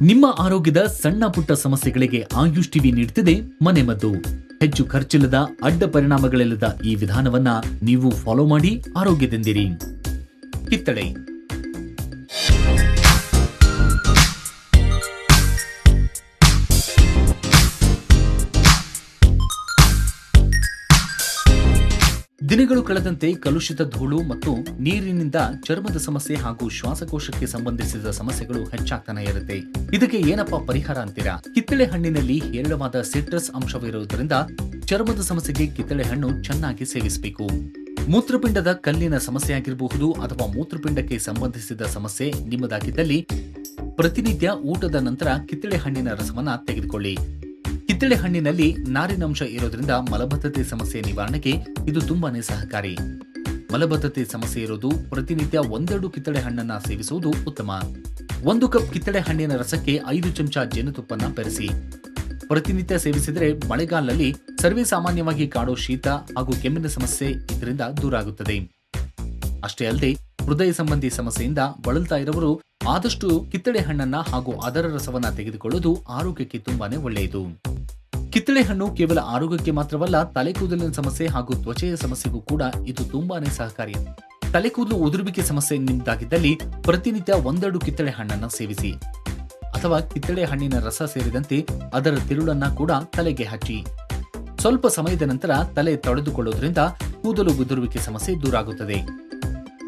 ನಿಮ್ಮ ಆರೋಗ್ಯದ ಸಣ್ಣ ಪುಟ್ಟ ಸಮಸ್ಯೆಗಳಿಗೆ ಆಯುಷ್ ಟಿವಿ ನೀಡುತ್ತಿದೆ ಮನೆಮದ್ದು. ಹೆಚ್ಚು ಖರ್ಚಿಲ್ಲದ ಅಡ್ಡ ಪರಿಣಾಮಗಳಿಲ್ಲದ ಈ ವಿಧಾನವನ್ನ ನೀವು ಫಾಲೋ ಮಾಡಿ ಆರೋಗ್ಯದಿಂದಿರಿ. ಕಿತ್ತಳೆ ದಿನಗಳು ಕಳೆದಂತೆ ಕಲುಷಿತ ಧೂಳು ಮತ್ತು ನೀರಿನಿಂದ ಚರ್ಮದ ಸಮಸ್ಯೆ ಹಾಗೂ ಶ್ವಾಸಕೋಶಕ್ಕೆ ಸಂಬಂಧಿಸಿದ ಸಮಸ್ಯೆಗಳು ಹೆಚ್ಚಾಗ್ತಾನೆ ಇರುತ್ತೆ. ಇದಕ್ಕೆ ಏನಪ್ಪಾ ಪರಿಹಾರ ಅಂತೀರಾ? ಕಿತ್ತಳೆ ಹಣ್ಣಿನಲ್ಲಿ ಹೇರಳವಾದ ಸಿಟ್ರಸ್ ಅಂಶವಿರುವುದರಿಂದ ಚರ್ಮದ ಸಮಸ್ಯೆಗೆ ಕಿತ್ತಳೆ ಹಣ್ಣು ಚೆನ್ನಾಗಿ ಸೇವಿಸಬೇಕು. ಮೂತ್ರಪಿಂಡದ ಕಲ್ಲಿನ ಸಮಸ್ಯೆ ಆಗಿರಬಹುದು ಅಥವಾ ಮೂತ್ರಪಿಂಡಕ್ಕೆ ಸಂಬಂಧಿಸಿದ ಸಮಸ್ಯೆ ನಿಮ್ಮದಾಗಿದ್ದಲ್ಲಿ ಪ್ರತಿನಿತ್ಯ ಊಟದ ನಂತರ ಕಿತ್ತಳೆ ಹಣ್ಣಿನ ರಸವನ್ನ ತೆಗೆದುಕೊಳ್ಳಿ. ಕಿತ್ತಳೆ ಹಣ್ಣಿನಲ್ಲಿ ನಾರಿನಂಶ ಇರೋದ್ರಿಂದ ಮಲಬದ್ಧತೆ ಸಮಸ್ಯೆ ನಿವಾರಣೆಗೆ ಇದು ತುಂಬಾನೇ ಸಹಕಾರಿ. ಮಲಬದ್ಧತೆ ಸಮಸ್ಯೆ ಇರೋದು ಪ್ರತಿನಿತ್ಯ 1-2 ಕಿತ್ತಳೆ ಹಣ್ಣನ್ನ ಸೇವಿಸುವುದು ಉತ್ತಮ. 1 ಕಪ್ ಕಿತ್ತಳೆ ಹಣ್ಣಿನ ರಸಕ್ಕೆ 5 ಚಮಚ ಜೇನುತುಪ್ಪನ್ನ ಬೆರೆಸಿ ಪ್ರತಿನಿತ್ಯ ಸೇವಿಸಿದರೆ ಮಳೆಗಾಲದಲ್ಲಿ ಸರ್ವೇ ಸಾಮಾನ್ಯವಾಗಿ ಕಾಡೋ ಶೀತ ಹಾಗೂ ಕೆಮ್ಮಿನ ಸಮಸ್ಯೆ ಇದರಿಂದ ದೂರ ಆಗುತ್ತದೆ. ಅಷ್ಟೇ ಅಲ್ಲದೆ ಹೃದಯ ಸಂಬಂಧಿ ಸಮಸ್ಯೆಯಿಂದ ಬಳಲ್ತಾ ಇರುವವರು ಆದಷ್ಟು ಕಿತ್ತಳೆ ಹಣ್ಣನ್ನ ಹಾಗೂ ಅದರ ರಸವನ್ನ ತೆಗೆದುಕೊಳ್ಳುವುದು ಆರೋಗ್ಯಕ್ಕೆ ತುಂಬಾನೇ ಒಳ್ಳೆಯದು. ಕಿತ್ತಳೆ ಹಣ್ಣು ಕೇವಲ ಆರೋಗ್ಯಕ್ಕೆ ಮಾತ್ರವಲ್ಲ, ತಲೆ ಕೂದಲಿನ ಸಮಸ್ಯೆ ಹಾಗೂ ತ್ವಚೆಯ ಸಮಸ್ಯೆಗೂ ಕೂಡ ಇದು ತುಂಬಾನೇ ಸಹಕಾರಿ. ತಲೆ ಕೂದಲು ಉದುರುವಿಕೆ ಸಮಸ್ಯೆ ನಿಮ್ಮದಾಗಿದ್ದಲ್ಲಿ ಪ್ರತಿನಿತ್ಯ 1-2 ಕಿತ್ತಳೆ ಹಣ್ಣನ್ನ ಸೇವಿಸಿ ಅಥವಾ ಕಿತ್ತಳೆ ಹಣ್ಣಿನ ರಸ ಸೇರಿದಂತೆ ಅದರ ತಿರುಳನ್ನ ಕೂಡ ತಲೆಗೆ ಹಚ್ಚಿ ಸ್ವಲ್ಪ ಸಮಯದ ನಂತರ ತಲೆ ತೊಳೆದುಕೊಳ್ಳುವುದರಿಂದ ಕೂದಲು ಉದುರುವಿಕೆ ಸಮಸ್ಯೆ ದೂರ ಆಗುತ್ತದೆ.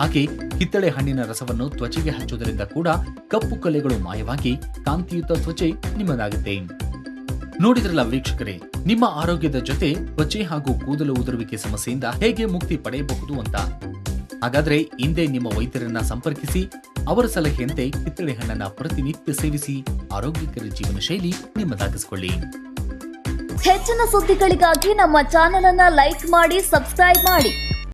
ಹಾಗೆ ಕಿತ್ತಳೆ ಹಣ್ಣಿನ ರಸವನ್ನು ತ್ವಚೆಗೆ ಹಚ್ಚುವುದರಿಂದ ಕೂಡ ಕಪ್ಪು ಕಲೆಗಳು ಮಾಯವಾಗಿ ಕಾಂತಿಯುತ ತ್ವಚೆ ನಿಮ್ಮದಾಗುತ್ತೆ. ನೋಡಿದ್ರಲ್ಲ ವೀಕ್ಷಕರೇ, ನಿಮ್ಮ ಆರೋಗ್ಯದ ಜೊತೆ ತ್ವಚೆ ಹಾಗೂ ಕೂದಲು ಉದುರುವಿಕೆ ಸಮಸ್ಯೆಯಿಂದ ಹೇಗೆ ಮುಕ್ತಿ ಪಡೆಯಬಹುದು ಅಂತ. ಹಾಗಾದ್ರೆ ಹಿಂದೆ ನಿಮ್ಮ ವೈದ್ಯರನ್ನ ಸಂಪರ್ಕಿಸಿ ಅವರ ಸಲಹೆಯಂತೆ ಕಿತ್ತಳೆ ಹಣ್ಣನ್ನ ಪ್ರತಿನಿತ್ಯ ಸೇವಿಸಿ ಆರೋಗ್ಯಕರ ಜೀವನ ಶೈಲಿ ನಿಮ್ಮದಾಗಿಸಿಕೊಳ್ಳಿ. ಹೆಚ್ಚಿನ ಸುದ್ದಿಗಳಿಗಾಗಿ ನಮ್ಮ ಚಾನೆಲ್ ಅನ್ನ ಲೈಕ್ ಮಾಡಿ, ಸಬ್ಸ್ಕ್ರೈಬ್ ಮಾಡಿ.